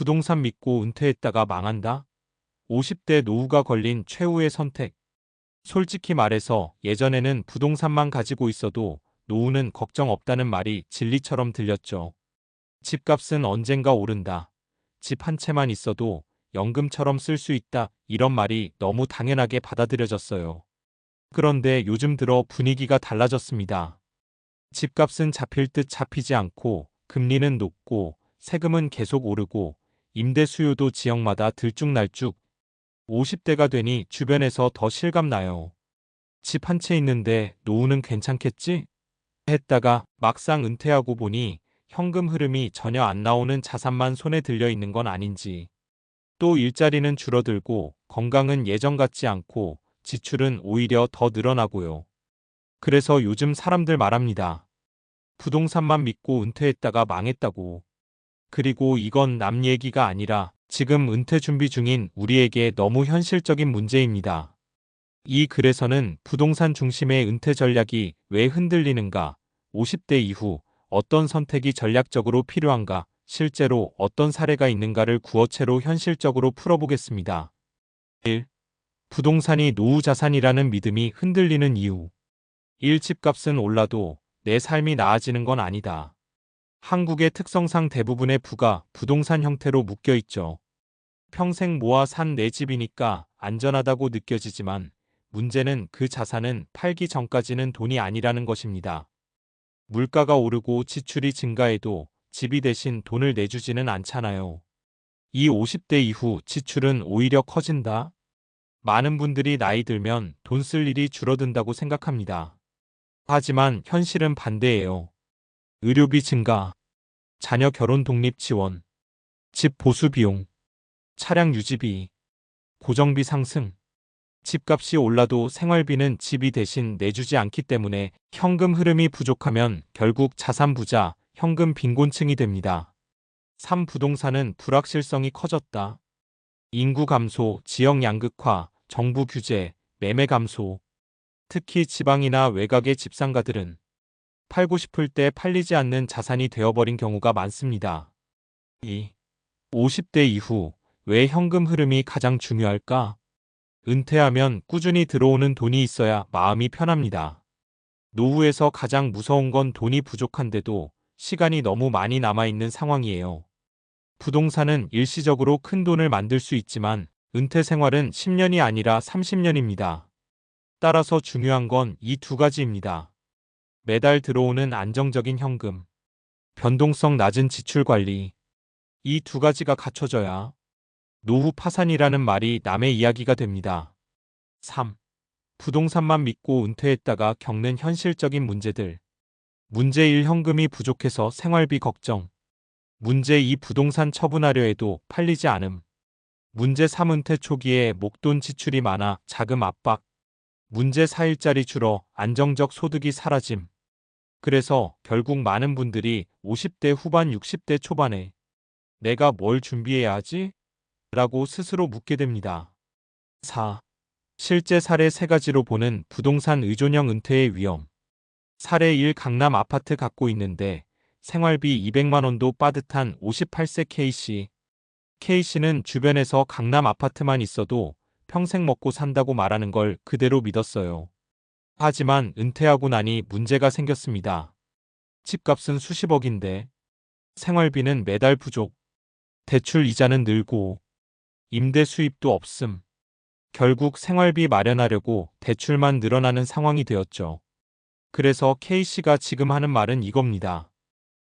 부동산 믿고 은퇴했다가 망한다? 50대 노후가 걸린 최후의 선택. 솔직히 말해서 예전에는 부동산만 가지고 있어도 노후는 걱정 없다는 말이 진리처럼 들렸죠. 집값은 언젠가 오른다. 집 한 채만 있어도 연금처럼 쓸 수 있다. 이런 말이 너무 당연하게 받아들여졌어요. 그런데 요즘 들어 분위기가 달라졌습니다. 집값은 잡힐 듯 잡히지 않고 금리는 높고 세금은 계속 오르고 임대 수요도 지역마다 들쭉날쭉. 50대가 되니 주변에서 더 실감나요. 집 한 채 있는데 노후는 괜찮겠지? 했다가 막상 은퇴하고 보니 현금 흐름이 전혀 안 나오는 자산만 손에 들려 있는 건 아닌지. 또 일자리는 줄어들고 건강은 예전 같지 않고 지출은 오히려 더 늘어나고요. 그래서 요즘 사람들 말합니다. 부동산만 믿고 은퇴했다가 망했다고. 그리고 이건 남 얘기가 아니라 지금 은퇴 준비 중인 우리에게 너무 현실적인 문제입니다. 이 글에서는 부동산 중심의 은퇴 전략이 왜 흔들리는가, 50대 이후 어떤 선택이 전략적으로 필요한가, 실제로 어떤 사례가 있는가를 구어체로 현실적으로 풀어보겠습니다. 1. 부동산이 노후 자산이라는 믿음이 흔들리는 이유. 1. 집값은 올라도 내 삶이 나아지는 건 아니다. 한국의 특성상 대부분의 부가 부동산 형태로 묶여 있죠. 평생 모아 산 내 집이니까 안전하다고 느껴지지만 문제는 그 자산은 팔기 전까지는 돈이 아니라는 것입니다. 물가가 오르고 지출이 증가해도 집이 대신 돈을 내주지는 않잖아요. 이 50대 이후 지출은 오히려 커진다? 많은 분들이 나이 들면 돈 쓸 일이 줄어든다고 생각합니다. 하지만 현실은 반대예요. 의료비 증가, 자녀 결혼 독립 지원, 집 보수 비용, 차량 유지비, 고정비 상승. 집값이 올라도 생활비는 집이 대신 내주지 않기 때문에 현금 흐름이 부족하면 결국 자산 부자, 현금 빈곤층이 됩니다. 3. 부동산은 불확실성이 커졌다. 인구 감소, 지역 양극화, 정부 규제, 매매 감소. 특히 지방이나 외곽의 집상가들은 팔고 싶을 때 팔리지 않는 자산이 되어버린 경우가 많습니다. 2. 50대 이후 왜 현금 흐름이 가장 중요할까? 은퇴하면 꾸준히 들어오는 돈이 있어야 마음이 편합니다. 노후에서 가장 무서운 건 돈이 부족한데도 시간이 너무 많이 남아있는 상황이에요. 부동산은 일시적으로 큰 돈을 만들 수 있지만 은퇴 생활은 10년이 아니라 30년입니다. 따라서 중요한 건 이 두 가지입니다. 매달 들어오는 안정적인 현금, 변동성 낮은 지출 관리. 이 두 가지가 갖춰져야 노후 파산이라는 말이 남의 이야기가 됩니다. 3. 부동산만 믿고 은퇴했다가 겪는 현실적인 문제들. 문제 1. 현금이 부족해서 생활비 걱정. 문제 2. 부동산 처분하려 해도 팔리지 않음. 문제 3. 은퇴 초기에 목돈 지출이 많아 자금 압박. 문제 4. 일자리 줄어 안정적 소득이 사라짐. 그래서 결국 많은 분들이 50대 후반 60대 초반에 내가 뭘 준비해야 하지? 라고 스스로 묻게 됩니다. 4. 실제 사례 3가지로 보는 부동산 의존형 은퇴의 위험. 사례 1. 강남 아파트 갖고 있는데 생활비 200만 원도 빠듯한 58세 K씨. K씨는 주변에서 강남 아파트만 있어도 평생 먹고 산다고 말하는 걸 그대로 믿었어요. 하지만 은퇴하고 나니 문제가 생겼습니다. 집값은 수십억인데 생활비는 매달 부족, 대출 이자는 늘고 임대 수입도 없음. 결국 생활비 마련하려고 대출만 늘어나는 상황이 되었죠. 그래서 K씨가 지금 하는 말은 이겁니다.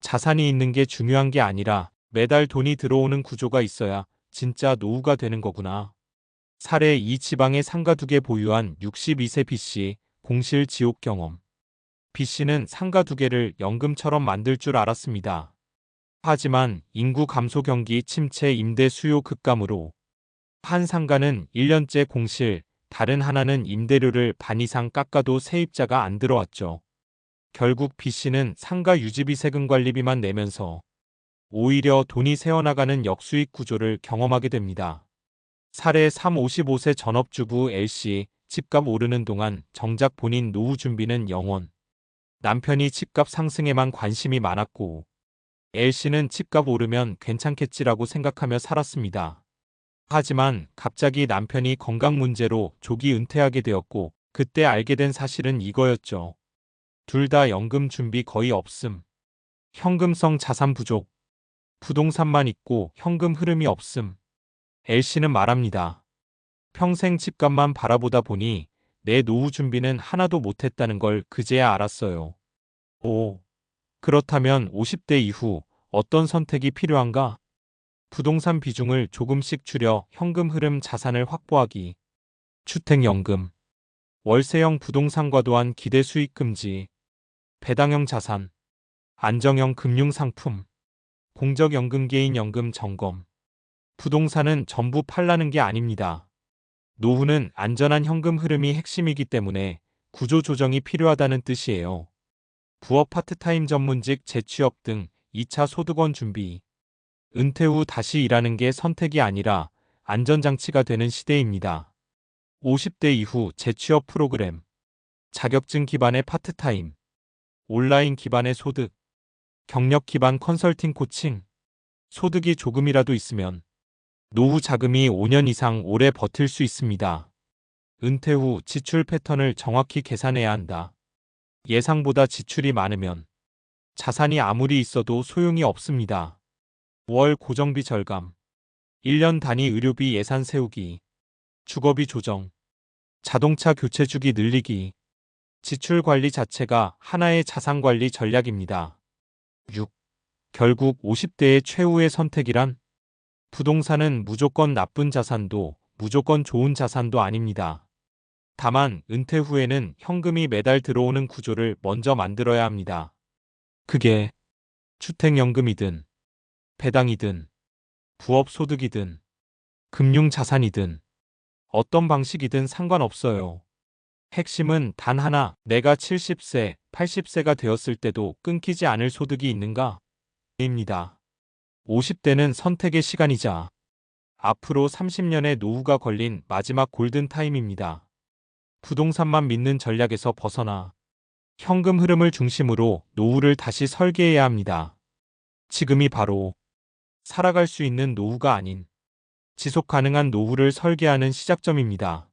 자산이 있는 게 중요한 게 아니라 매달 돈이 들어오는 구조가 있어야 진짜 노후가 되는 거구나. 사례 2. 지방에 상가 2개 보유한 62세 B씨, 공실 지옥 경험. B씨는 상가 2개를 연금처럼 만들 줄 알았습니다. 하지만 인구 감소 경기 침체 임대 수요 급감으로 한 상가는 1년째 공실, 다른 하나는 임대료를 반 이상 깎아도 세입자가 안 들어왔죠. 결국 B씨는 상가 유지비 세금 관리비만 내면서 오히려 돈이 새어나가는 역수익 구조를 경험하게 됩니다. 사례 3. 55세 전업주부 L씨, 집값 오르는 동안 정작 본인 노후 준비는 0원. 남편이 집값 상승에만 관심이 많았고 L씨는 집값 오르면 괜찮겠지라고 생각하며 살았습니다. 하지만 갑자기 남편이 건강 문제로 조기 은퇴하게 되었고 그때 알게 된 사실은 이거였죠. 둘 다 연금 준비 거의 없음. 현금성 자산 부족. 부동산만 있고 현금 흐름이 없음. L씨는 말합니다. 평생 집값만 바라보다 보니 내 노후 준비는 하나도 못했다는 걸 그제야 알았어요. 오, 그렇다면 50대 이후 어떤 선택이 필요한가? 부동산 비중을 조금씩 줄여 현금 흐름 자산을 확보하기. 주택연금. 월세형 부동산 과도한 기대 수익 금지. 배당형 자산. 안정형 금융상품. 공적연금 개인연금 점검. 부동산은 전부 팔라는 게 아닙니다. 노후는 안전한 현금 흐름이 핵심이기 때문에 구조조정이 필요하다는 뜻이에요. 부업 파트타임 전문직 재취업 등 2차 소득원 준비. 은퇴 후 다시 일하는 게 선택이 아니라 안전장치가 되는 시대입니다. 50대 이후 재취업 프로그램. 자격증 기반의 파트타임. 온라인 기반의 소득. 경력 기반 컨설팅 코칭. 소득이 조금이라도 있으면 노후 자금이 5년 이상 오래 버틸 수 있습니다. 은퇴 후 지출 패턴을 정확히 계산해야 한다. 예상보다 지출이 많으면 자산이 아무리 있어도 소용이 없습니다. 월 고정비 절감. 1년 단위 의료비 예산 세우기. 주거비 조정. 자동차 교체 주기 늘리기. 지출 관리 자체가 하나의 자산 관리 전략입니다. 6. 결국 50대의 최후의 선택이란? 부동산은 무조건 나쁜 자산도 무조건 좋은 자산도 아닙니다. 다만 은퇴 후에는 현금이 매달 들어오는 구조를 먼저 만들어야 합니다. 그게 주택연금이든 배당이든 부업소득이든 금융자산이든 어떤 방식이든 상관없어요. 핵심은 단 하나, 내가 70세, 80세가 되었을 때도 끊기지 않을 소득이 있는가? 입니다. 50대는 선택의 시간이자 앞으로 30년의 노후가 걸린 마지막 골든타임입니다. 부동산만 믿는 전략에서 벗어나 현금 흐름을 중심으로 노후를 다시 설계해야 합니다. 지금이 바로 살아갈 수 있는 노후가 아닌 지속 가능한 노후를 설계하는 시작점입니다.